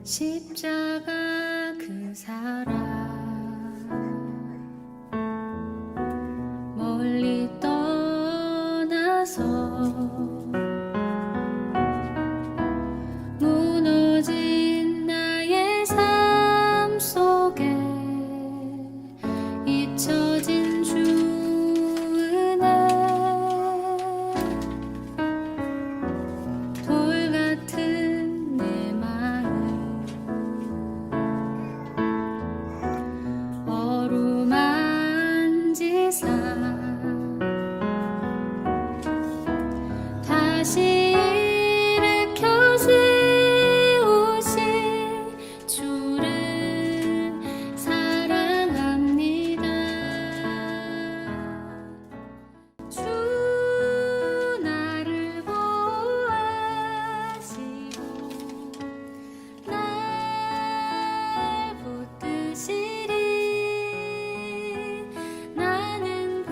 십자가 그 사랑 멀리 떠나서 무너진 나의 삶 속에 잊혀진 주 은혜 돌 같은 내 마음 어루만지사 다시 일으켜 세우신 주를 사랑합니다. 주 나를 보호하시고 날 붙드시리 나는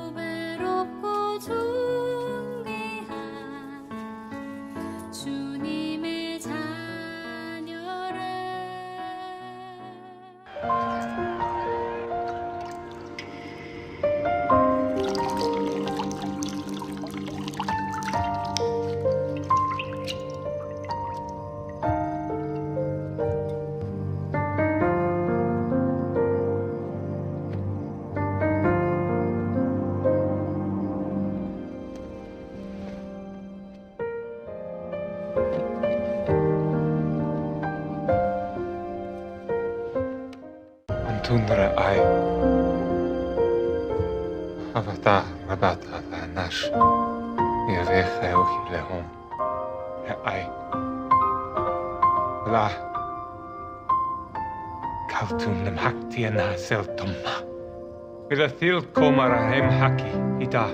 보배롭고 존귀한 주님의 자녀라. Antundra ai. Rabata nash. Yavech eochi lehom. Ai. La. Kautun nem hakti na seltomma. Vila thil komara hem haki ita.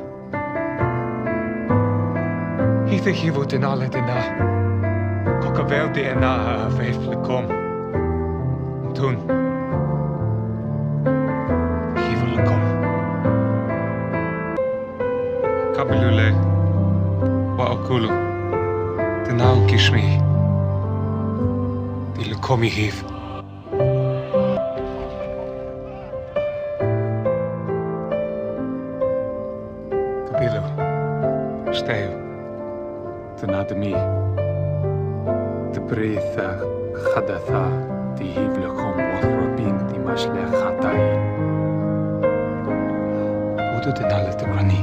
Hithe hivu denale dena. Kokavel de na veiflekom. Antun. Kabilule wa okulu Tenau kishmi Dilukomi hiv Kabilu Steu Tenadmi Tebritha Khadatha Tihiv lekom Wathrabin Timashle Khatai Udu denale tebrani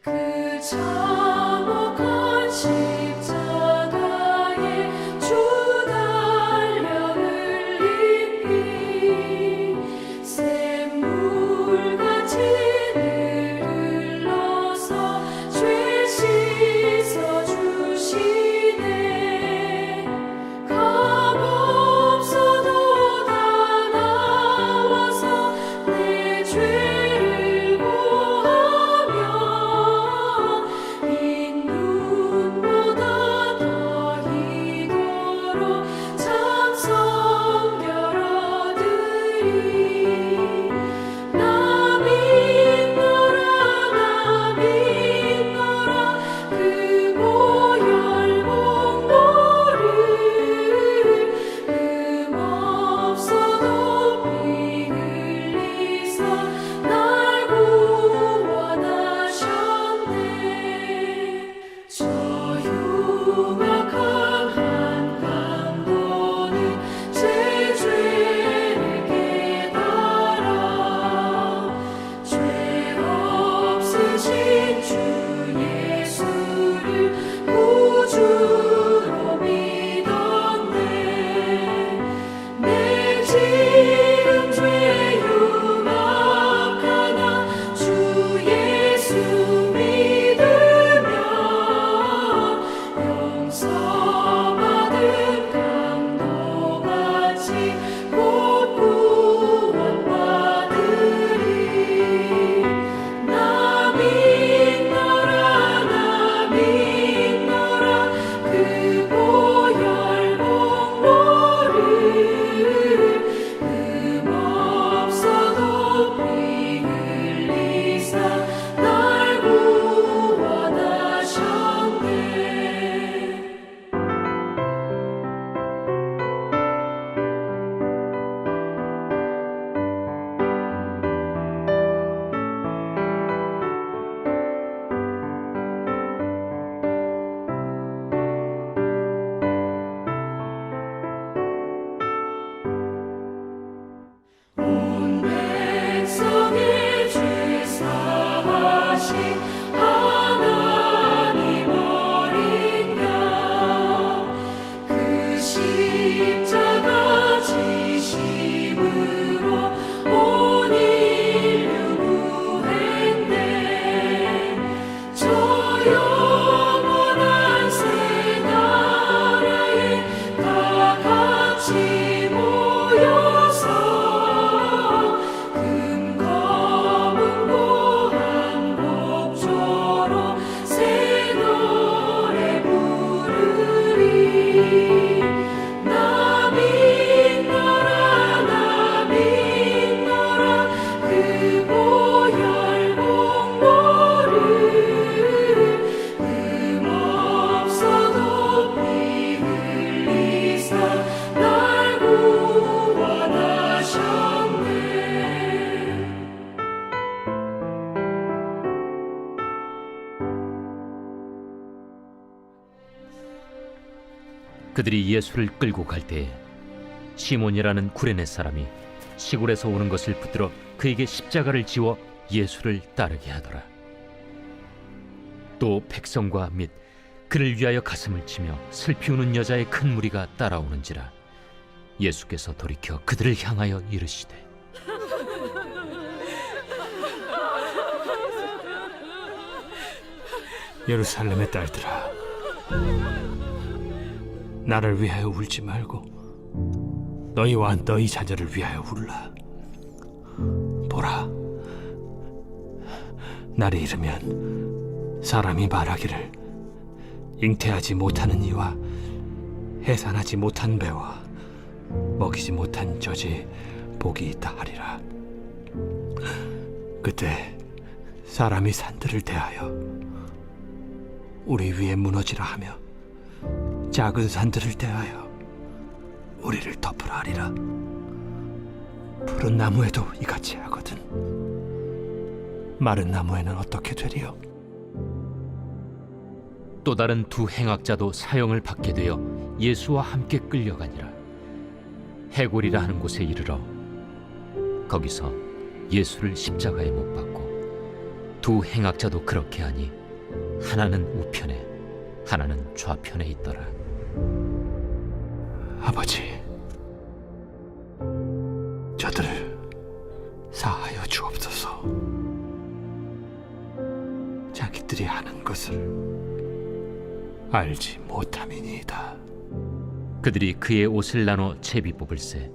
그저 그들이 예수를 끌고 갈 때에 시몬이라는 구레네 사람이 시골에서 오는 것을 붙들어 그에게 십자가를 지워 예수를 따르게 하더라. 또 백성과 및 그를 위하여 가슴을 치며 슬피 우는 여자의 큰 무리가 따라오는지라. 예수께서 돌이켜 그들을 향하여 이르시되 예루살렘의 딸들아, 나를 위하여 울지 말고 너희와 너희 자녀를 위하여 울라. 보라, 날이 이르면 사람이 말하기를 잉태하지 못하는 이와 해산하지 못한 배와 먹이지 못한 젖이 복이 있다 하리라. 그때 사람이 산들을 대하여 우리 위에 무너지라 하며 작은 산들을 대하여 우리를 덮으라 하리라. 푸른 나무에도 이같이 하거든 마른 나무에는 어떻게 되리요? 또 다른 두 행악자도 사형을 받게 되어 예수와 함께 끌려가니라. 해골이라 하는 곳에 이르러 거기서 예수를 십자가에 못 박고 두 행악자도 그렇게 하니 하나는 우편에 하나는 좌편에 있더라. 아버지, 저들을 사하여 주옵소서. 자기들이 하는 것을 알지 못함이니이다. 그들이 그의 옷을 나눠 제비 뽑을세.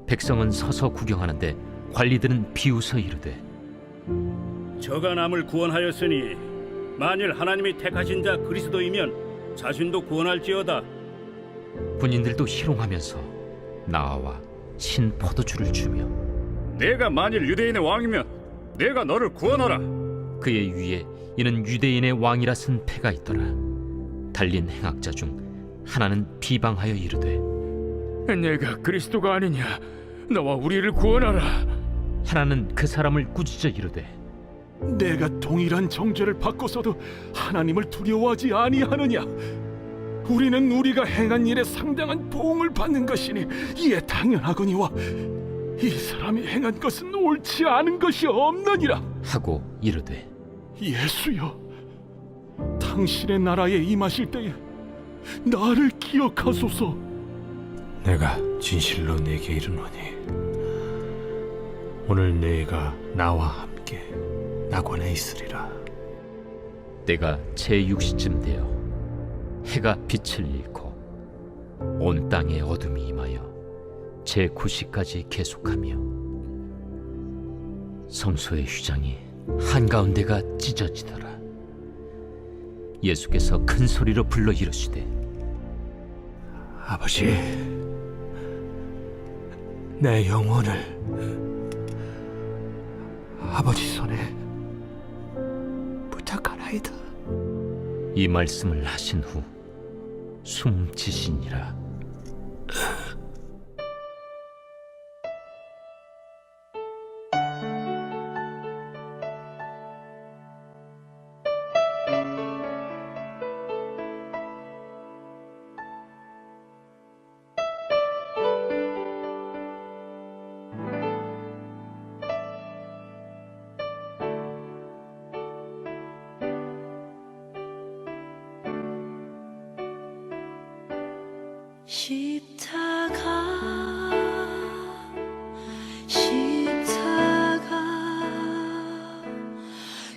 백성은 서서 구경하는데 관리들은 비웃어 이르되 저가 남을 구원하였으니 만일 하나님이 택하신 자 그리스도이면 자신도 구원할지어다. 군인들도 희롱하면서 나와 신 포도주를 주며 내가 만일 유대인의 왕이면 내가 너를 구원하라. 그의 위에 이는 유대인의 왕이라 쓴 패가 있더라. 달린 행악자 중 하나는 비방하여 이르되 내가 그리스도가 아니냐? 너와 우리를 구원하라. 하나는 그 사람을 꾸짖어 이르되 내가 동일한 정죄를 받고서도 하나님을 두려워하지 아니하느냐? 우리는 우리가 행한 일에 상당한 보응을 받는 것이니 이에 당연하거니와 이 사람이 행한 것은 옳지 않은 것이 없느니라. 하고 이르되 예수여, 당신의 나라에 임하실 때에 나를 기억하소서. 내가 진실로 네게 이르노니 오늘 네가 나와 함께 낙원에 있으리라. 때가 제6시쯤 되어 해가 빛을 잃고 온 땅에 어둠이 임하여 제9시까지 계속하며 성소의 휘장이 한가운데가 찢어지더라. 예수께서 큰 소리로 불러 이르시되 아버지, 내 영혼을 아버지 손에 부탁하나이다. 이 말씀을 하신 후 숨지시니라. 십자가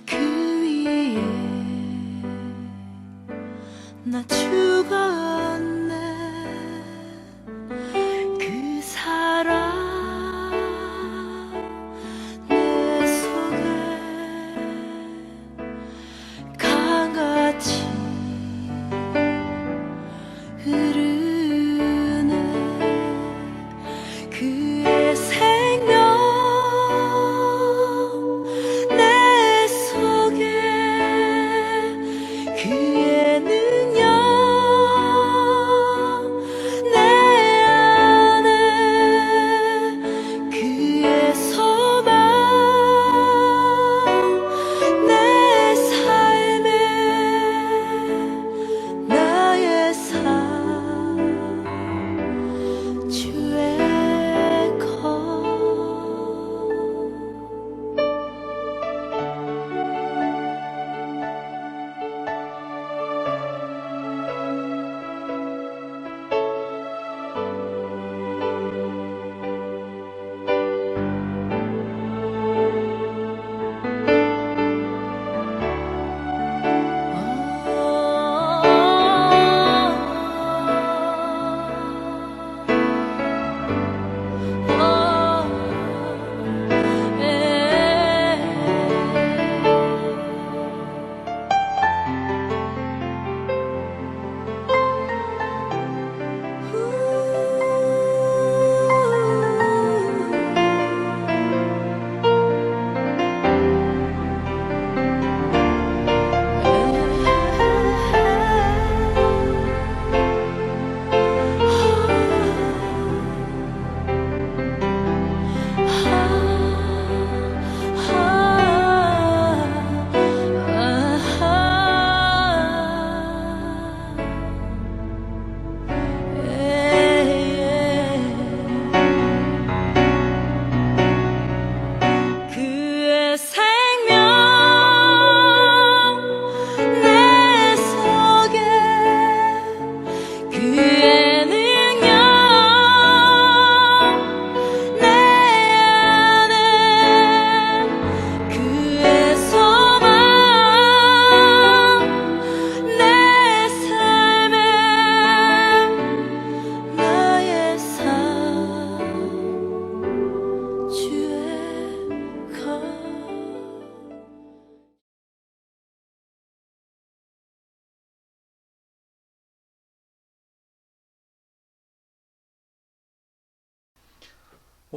그 위에 나 죽었네. 그 사랑 내 속에 강같이 흐르네. 그의 생명 내 속에 그의 능력 내 안에 그의 소망 내 삶에 나의 삶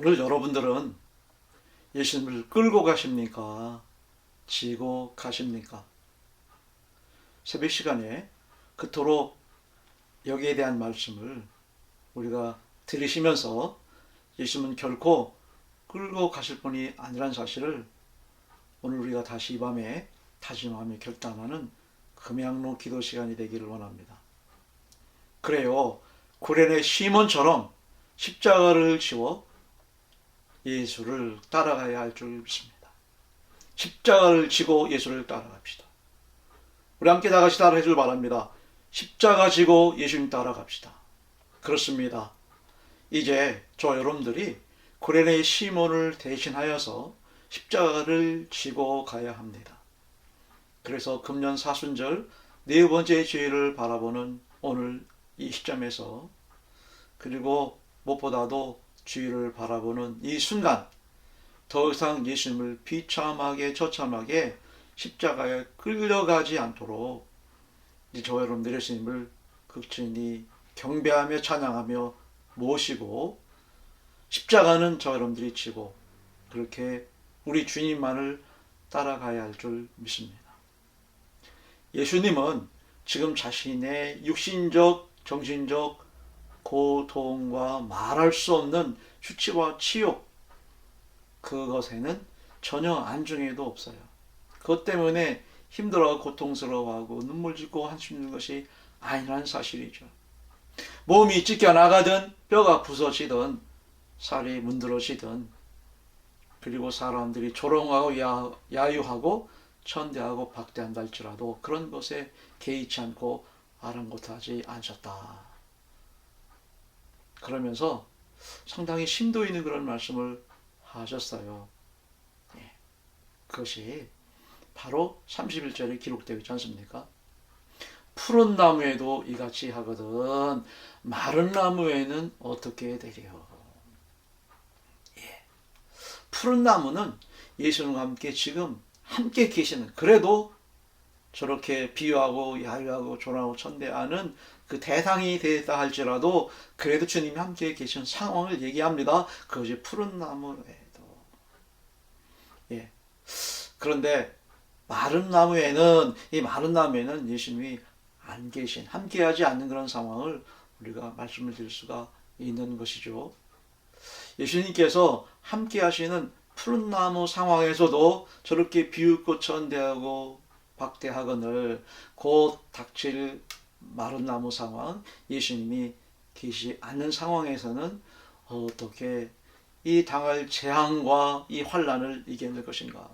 오늘 여러분들은 예수님을 끌고 가십니까? 지고 가십니까? 새벽 시간에 그토록 여기에 대한 말씀을 우리가 들으시면서 예수님은 결코 끌고 가실 분이 아니란 사실을 오늘 우리가 다시 이 밤에 다짐하며 결단하는 금양로 기도 시간이 되기를 원합니다. 그래요. 구레네 시몬처럼 십자가를 지워 예수를 따라가야 할 줄 믿습니다. 십자가를 지고 예수를 따라갑시다. 우리 함께 다 같이 따라해 줄 바랍니다. 십자가 지고 예수님 따라갑시다. 그렇습니다. 이제 저 여러분들이 구레네 시몬을 대신하여서 십자가를 지고 가야 합니다. 그래서 금년 사순절 네 번째 주일을 바라보는 오늘 이 시점에서, 그리고 무엇보다도 주일을 바라보는 이 순간, 더 이상 예수님을 비참하게 처참하게 십자가에 끌려가지 않도록 저 여러분들 예수님을 극진히 경배하며 찬양하며 모시고 십자가는 저 여러분들이 지고 그렇게 우리 주님만을 따라가야 할 줄 믿습니다. 예수님은 지금 자신의 육신적, 정신적 고통과 말할 수 없는 수치와 치욕, 그것에는 전혀 안중에도 없어요. 그것 때문에 힘들어 고통스러워하고 눈물 짓고 한숨 짓는 것이 아니라는 사실이죠. 몸이 찢겨나가든 뼈가 부서지든 살이 문드러지든, 그리고 사람들이 조롱하고 야유하고 천대하고 박대한다 할지라도 그런 것에 개의치 않고 아랑곳하지 않으셨다. 그러면서 상당히 심도 있는 그런 말씀을 하셨어요. 그것이 바로 31절에 기록되어 있지 않습니까? 푸른 나무에도 이같이 하거든 마른 나무에는 어떻게 되리요? 푸른 나무는 예수님과 함께 지금 함께 계시는, 그래도 저렇게 비유하고 야유하고 조롱하고 천대하는 그 대상이 되었다 할지라도 그래도 주님이 함께 계신 상황을 얘기합니다. 그것이 푸른 나무에도. 그런데 마른 나무에는, 이 마른 나무에는 예수님이 안 계신, 함께하지 않는 그런 상황을 우리가 말씀을 드릴 수가 있는 것이죠. 예수님께서 함께 하시는 푸른 나무 상황에서도 저렇게 비웃고 천대하고 박대하거늘 곧 닥칠 마른 나무 상황, 예수님이 계시지 않는 상황에서는 어떻게 이 당할 재앙과 이 환난을 이겨낼 것인가?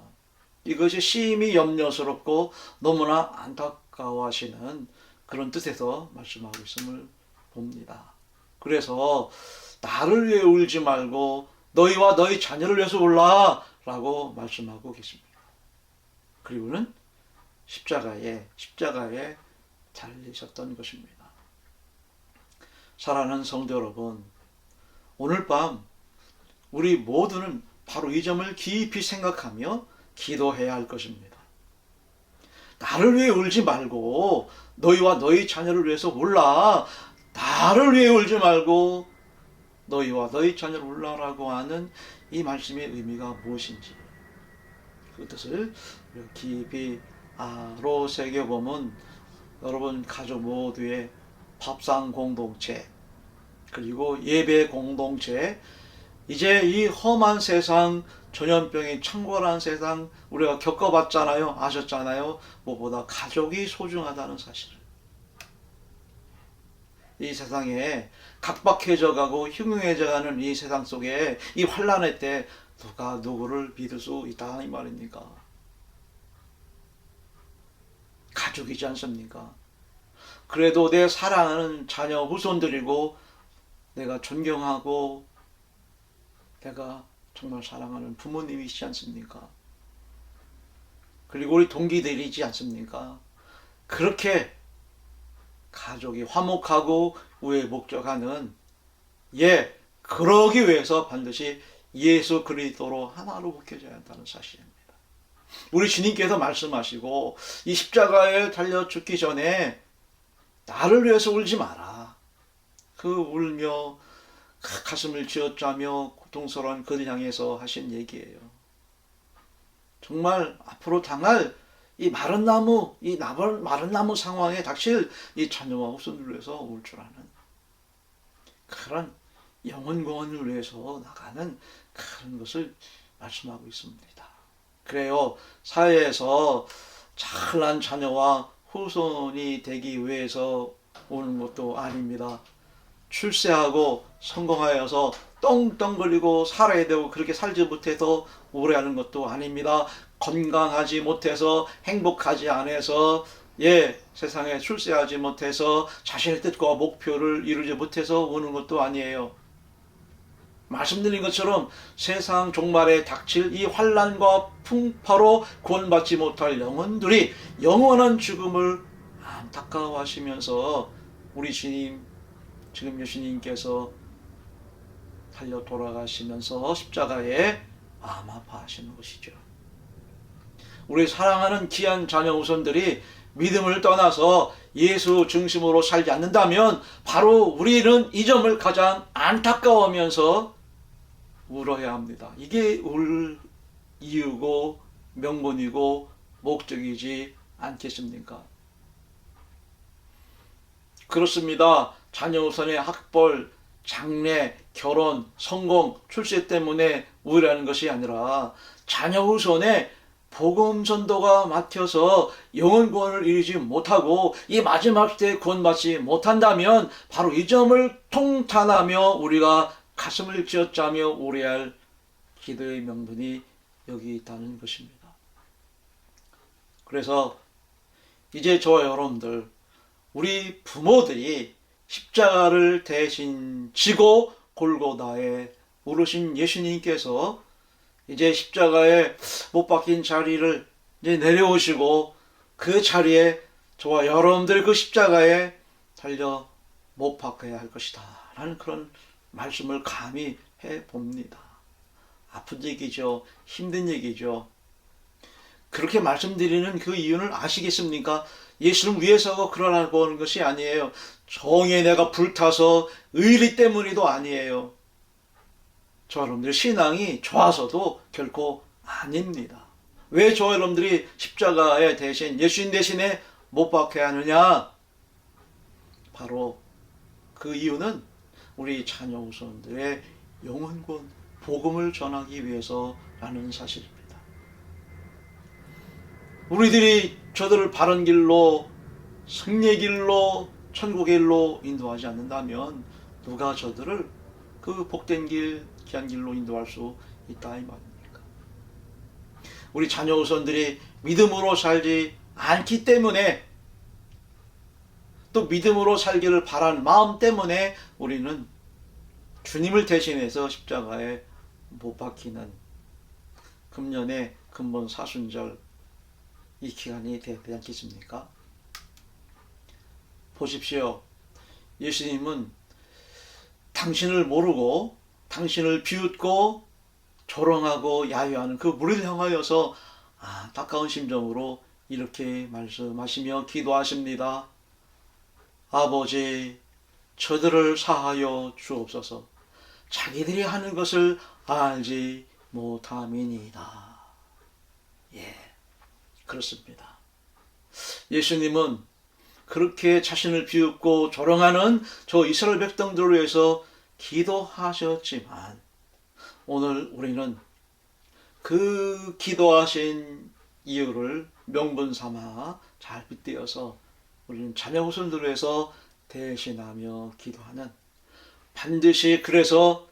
이것이 심히 염려스럽고 너무나 안타까워하시는 그런 뜻에서 말씀하고 있음을 봅니다. 그래서 나를 위해 울지 말고 너희와 너희 자녀를 위해서 울라 라고 말씀하고 계십니다. 그리고는 십자가에 달리셨던 것입니다. 사랑하는 성도 여러분, 오늘 밤 우리 모두는 바로 이 점을 깊이 생각하며 기도해야 할 것입니다. 나를 위해 울지 말고 너희와 너희 자녀를 위해서 울라. 나를 위해 울지 말고 너희와 너희 자녀를 울라라고 하는 이 말씀의 의미가 무엇인지 그 뜻을 깊이 아로 새겨보면 여러분 가족 모두의 밥상 공동체, 그리고 예배 공동체, 이제 이 험한 세상, 전염병이 창궐한 세상 우리가 겪어봤잖아요. 아셨잖아요. 무엇보다 가족이 소중하다는 사실을. 이 세상에 각박해져 가고 흉흉해져 가는 이 세상 속에 이 환난의 때 누가 누구를 믿을 수 있다 이 말입니까? 가족이지 않습니까? 그래도 내 사랑하는 자녀 후손들이고 내가 존경하고 내가 정말 사랑하는 부모님이시지 않습니까? 그리고 우리 동기들이지 않습니까? 그렇게 가족이 화목하고 우애목적하는, 그러기 위해서 반드시 예수 그리스도로 하나로 묶여져야 한다는 사실입니다. 우리 주님께서 말씀하시고 이 십자가에 달려 죽기 전에 나를 위해서 울지 마라. 그 울며 가슴을 쥐어짜며 고통스러운 그를 향해서 하신 얘기예요. 정말 앞으로 당할 이 마른 나무, 마른 나무 상황에 닥칠 이 자녀와 후손들을 위해서 올 줄 아는 그런 영혼 구원을 위해서 나가는 그런 것을 말씀하고 있습니다. 그래요. 사회에서 잘난 자녀와 후손이 되기 위해서 오는 것도 아닙니다. 출세하고 성공하여서 떵떵거리고 살아야 되고 그렇게 살지 못해서 오래 하는 것도 아닙니다. 건강하지 못해서 행복하지 않아서 세상에 출세하지 못해서 자신의 뜻과 목표를 이루지 못해서 오는 것도 아니에요. 말씀드린 것처럼 세상 종말에 닥칠 이 환난과 풍파로 구원받지 못할 영혼들이 영원한 죽음을 안타까워하시면서 우리 주님, 지금 예수님께서 달려 돌아가시면서 십자가에 마음 아파하시는 것이죠. 우리 사랑하는 귀한 자녀 후손들이 믿음을 떠나서 예수 중심으로 살지 않는다면 바로 우리는 이 점을 가장 안타까워하면서 울어야 합니다. 이게 울 이유고 명분이고 목적이지 않겠습니까? 그렇습니다. 자녀 후손의 학벌, 장래, 결혼, 성공, 출세 때문에 우울해하는 것이 아니라 자녀 후손의 복음 전도가 막혀서 영혼 구원을 이루지 못하고 이 마지막 시대에 구원받지 못한다면 바로 이 점을 통탄하며 우리가 가슴을 쥐어짜며 오래할 기도의 명분이 여기 있다는 것입니다. 그래서 이제 저와 여러분들, 우리 부모들이 십자가를 대신 지고 골고다에 오르신 예수님께서 이제 십자가에 못 박힌 자리를 이제 내려오시고 그 자리에 저와 여러분들 그 십자가에 달려 못 박혀야 할 것이다 라는 그런 말씀을 감히 해봅니다. 아픈 얘기죠. 힘든 얘기죠. 그렇게 말씀드리는 그 이유는 아시겠습니까? 예수를 위해서 그러라고 하는 것이 아니에요. 정에 내가 불타서 의리 때문이도 아니에요. 저 여러분들 신앙이 좋아서도 결코 아닙니다. 왜 저 여러분들이 십자가에 대신 예수님 대신에 못 박혀야 하느냐? 바로 그 이유는 우리 자녀 후손들의 영혼권 복음을 전하기 위해서라는 사실입니다. 우리들이 저들을 바른 길로, 승리의 길로, 천국의 길로 인도하지 않는다면 누가 저들을 그 복된 길, 귀한 길로 인도할 수 있다 이 말입니까? 우리 자녀 후손들이 믿음으로 살지 않기 때문에, 또 믿음으로 살기를 바라는 마음 때문에 우리는 주님을 대신해서 십자가에 못 박히는 금년의 금번 사순절 이 기간이 되지 않겠습니까? 보십시오. 예수님은 당신을 모르고 당신을 비웃고 조롱하고 야유하는 그 무리를 향하여서 안타까운 심정으로 이렇게 말씀하시며 기도하십니다. 아버지, 저들을 사하여 주옵소서. 자기들이 하는 것을 알지 못함이니이다. 그렇습니다. 예수님은 그렇게 자신을 비웃고 조롱하는 저 이스라엘 백성들을 위해서 기도하셨지만 오늘 우리는 그 기도하신 이유를 명분 삼아 잘 빗대어서 우리는 자녀 후손들을 위해서 대신하며 기도하는, 반드시 그래서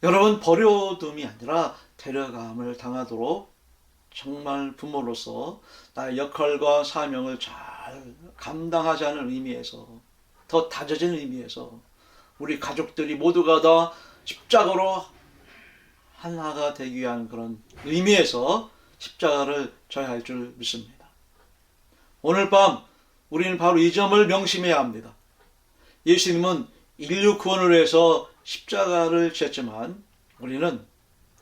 여러분 버려둠이 아니라 데려감을 당하도록 정말 부모로서 나의 역할과 사명을 잘 감당하자는 의미에서, 더 다져진 의미에서 우리 가족들이 모두가 다 십자가로 하나가 되기 위한 그런 의미에서 십자가를 져야 할 줄 믿습니다. 오늘 밤 우리는 바로 이 점을 명심해야 합니다. 예수님은 인류 구원을 위해서 십자가를 지었지만 우리는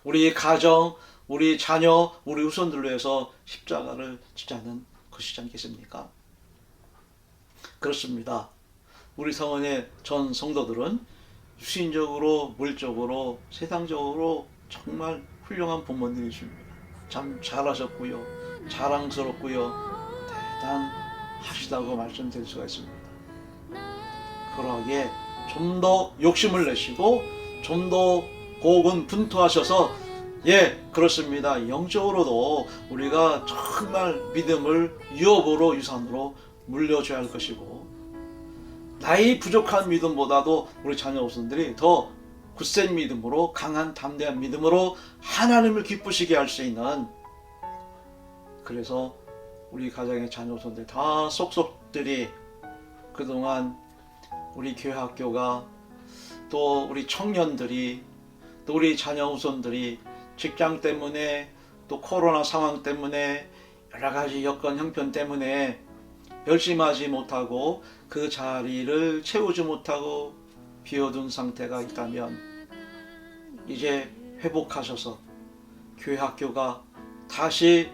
우리 가정, 우리 자녀, 우리 후손들을 위해서 십자가를 지자는 것이지 않겠습니까? 그렇습니다. 우리 성원의 전 성도들은 유신적으로, 물적으로, 세상적으로 정말 훌륭한 부모님이십니다. 참 잘하셨고요, 자랑스럽고요, 대단하시다고 말씀드릴 수가 있습니다. 그러기에 좀 더 욕심을 내시고 좀 더 고군분투하셔서, 예, 그렇습니다. 영적으로도 우리가 정말 믿음을 유업으로, 유산으로 물려줘야 할 것이고, 나이 부족한 믿음보다도 우리 자녀 후손들이 더 굳센 믿음으로, 강한 담대한 믿음으로 하나님을 기쁘시게 할 수 있는, 그래서 우리 가정의 자녀 후손들 다 속속들이 그동안 우리 교회 학교가, 또 우리 청년들이, 또 우리 자녀 후손들이 직장 때문에, 또 코로나 상황 때문에, 여러 가지 여건 형편 때문에 열심히 하지 못하고 그 자리를 채우지 못하고 비워둔 상태가 있다면, 이제 회복하셔서 교회 학교가 다시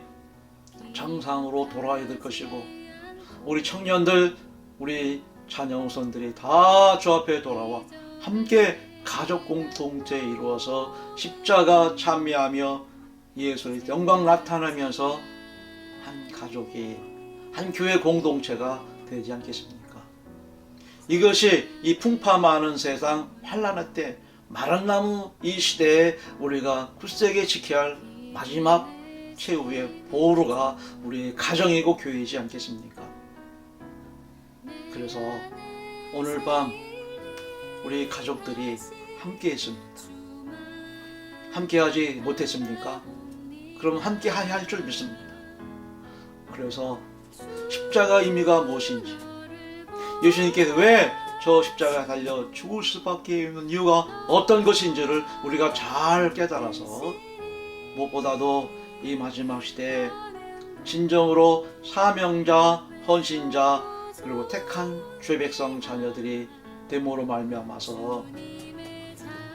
정상으로 돌아와야 될 것이고, 우리 청년들, 우리 자녀 후손들이 다 주 앞에 돌아와 함께 가족 공동체 이루어서 십자가 참여하며 예수의 영광 나타나면서 한 가족이, 한 교회 공동체가 되지 않겠습니까? 이것이 이 풍파 많은 세상 환난의 때, 마른 나무 이 시대에 우리가 굳세게 지켜야 할 마지막 최후의 보루가 우리 가정이고 교회이지 않겠습니까? 그래서 오늘 밤 우리 가족들이 함께 했습니다. 함께 하지 못했습니까? 그럼 함께 해야 할 줄 믿습니다. 그래서 십자가 의미가 무엇인지, 예수님께서 왜 저 십자가에 달려 죽을 수밖에 없는 이유가 어떤 것인지를 우리가 잘 깨달아서, 무엇보다도 이 마지막 시대에 진정으로 사명자, 헌신자, 그리고 택한 주의 백성 자녀들이 됨으로 말미암아서,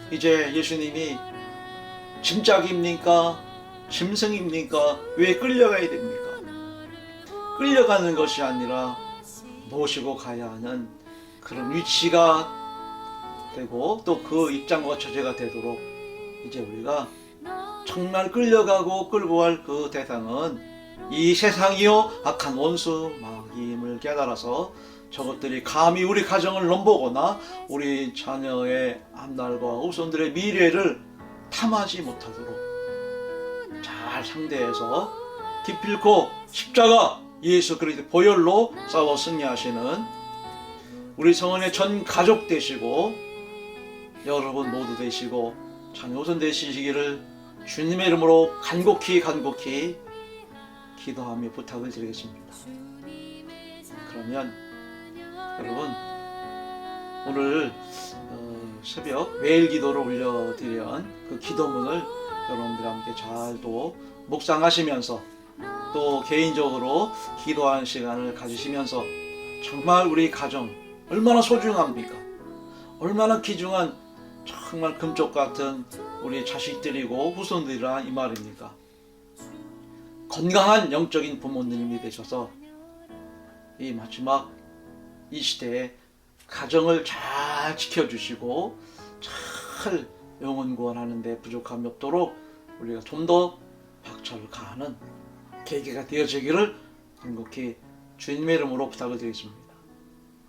이제 예수님이 짐짝입니까? 짐승입니까? 왜 끌려가야 됩니까? 끌려가는 것이 아니라 모시고 가야 하는 그런 위치가 되고, 또 그 입장과 처제가 되도록 이제 우리가 정말 끌려가고 끌고 갈 그 대상은 이 세상이요 악한 원수 마귀임을 깨달아서, 저것들이 감히 우리 가정을 넘보거나 우리 자녀의 앞날과 후손들의 미래를 탐하지 못하도록 잘 상대해서 기필코 십자가 예수 그리스도의 보혈로 싸워 승리하시는 우리 성원의 전 가족 되시고, 여러분 모두 되시고, 자녀 후손 되시기를 주님의 이름으로 간곡히 기도하며 부탁을 드리겠습니다. 그러면 여러분, 오늘 새벽 매일 기도를 올려드린 그 기도문을 여러분들과 함께 잘 또 묵상하시면서, 또 개인적으로 기도하는 시간을 가지시면서, 정말 우리 가정 얼마나 소중합니까? 얼마나 귀중한, 정말 금쪽 같은 우리 자식들이고 후손들이라 이 말입니까? 건강한 영적인 부모님이 되셔서 이 마지막 이 시대에 가정을 잘 지켜주시고 잘 영혼 구원하는 데 부족함이 없도록 우리가 좀 더 박차를 가하는 계기가 되어지기를 간곡히 주님의 이름으로 부탁을 드리겠습니다.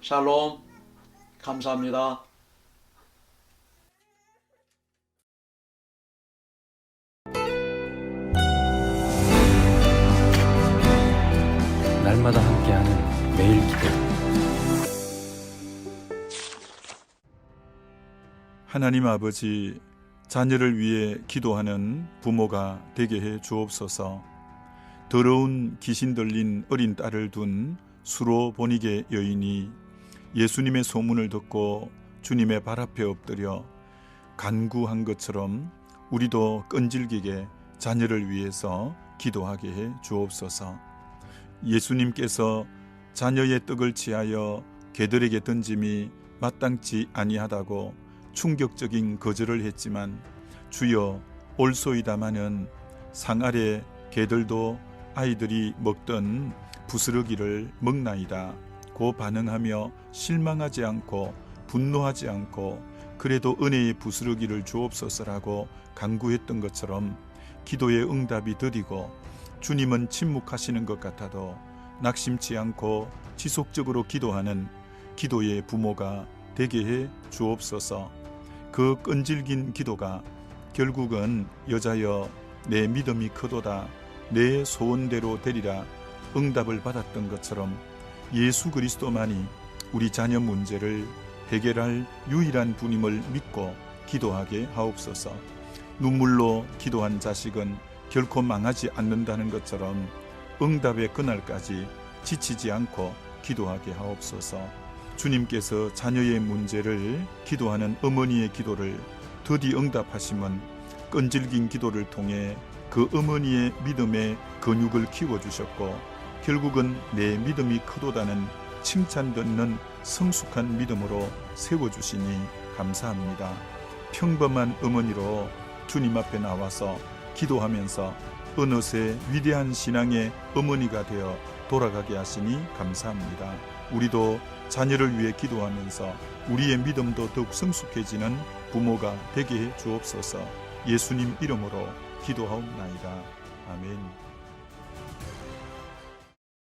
샬롬, 감사합니다. 날마다 함께하는 매일 기도. 하나님 아버지, 자녀를 위해 기도하는 부모가 되게 해 주옵소서. 더러운 귀신 들린 어린 딸을 둔 수로 보니게 여인이 예수님의 소문을 듣고 주님의 발 앞에 엎드려 간구한 것처럼 우리도 끈질기게 자녀를 위해서 기도하게 해 주옵소서. 예수님께서 자녀의 떡을 취하여 개들에게 던짐이 마땅치 아니하다고 충격적인 거절을 했지만, 주여 올소이다마는 상 아래 개들도 아이들이 먹던 부스러기를 먹나이다 고 반응하며 실망하지 않고 분노하지 않고 그래도 은혜의 부스러기를 주옵소서라고 간구했던 것처럼 기도의 응답이 더디고 주님은 침묵하시는 것 같아도 낙심치 않고 지속적으로 기도하는 기도의 부모가 되게 해 주옵소서. 그 끈질긴 기도가 결국은 여자여 내 믿음이 크도다 내 소원대로 되리라 응답을 받았던 것처럼 예수 그리스도만이 우리 자녀 문제를 해결할 유일한 분임을 믿고 기도하게 하옵소서. 눈물로 기도한 자식은 결코 망하지 않는다는 것처럼 응답의 그날까지 지치지 않고 기도하게 하옵소서. 주님께서 자녀의 문제를 기도하는 어머니의 기도를 드디 응답하심은 끈질긴 기도를 통해 그 어머니의 믿음의 근육을 키워주셨고 결국은 내 믿음이 크도다는 칭찬 듣는 성숙한 믿음으로 세워주시니 감사합니다. 평범한 어머니로 주님 앞에 나와서 기도하면서 어느새 위대한 신앙의 어머니가 되어 돌아가게 하시니 감사합니다. 우리도 자녀를 위해 기도하면서 우리의 믿음도 더욱 성숙해지는 부모가 되게 해 주옵소서. 예수님 이름으로 기도하옵나이다. 아멘.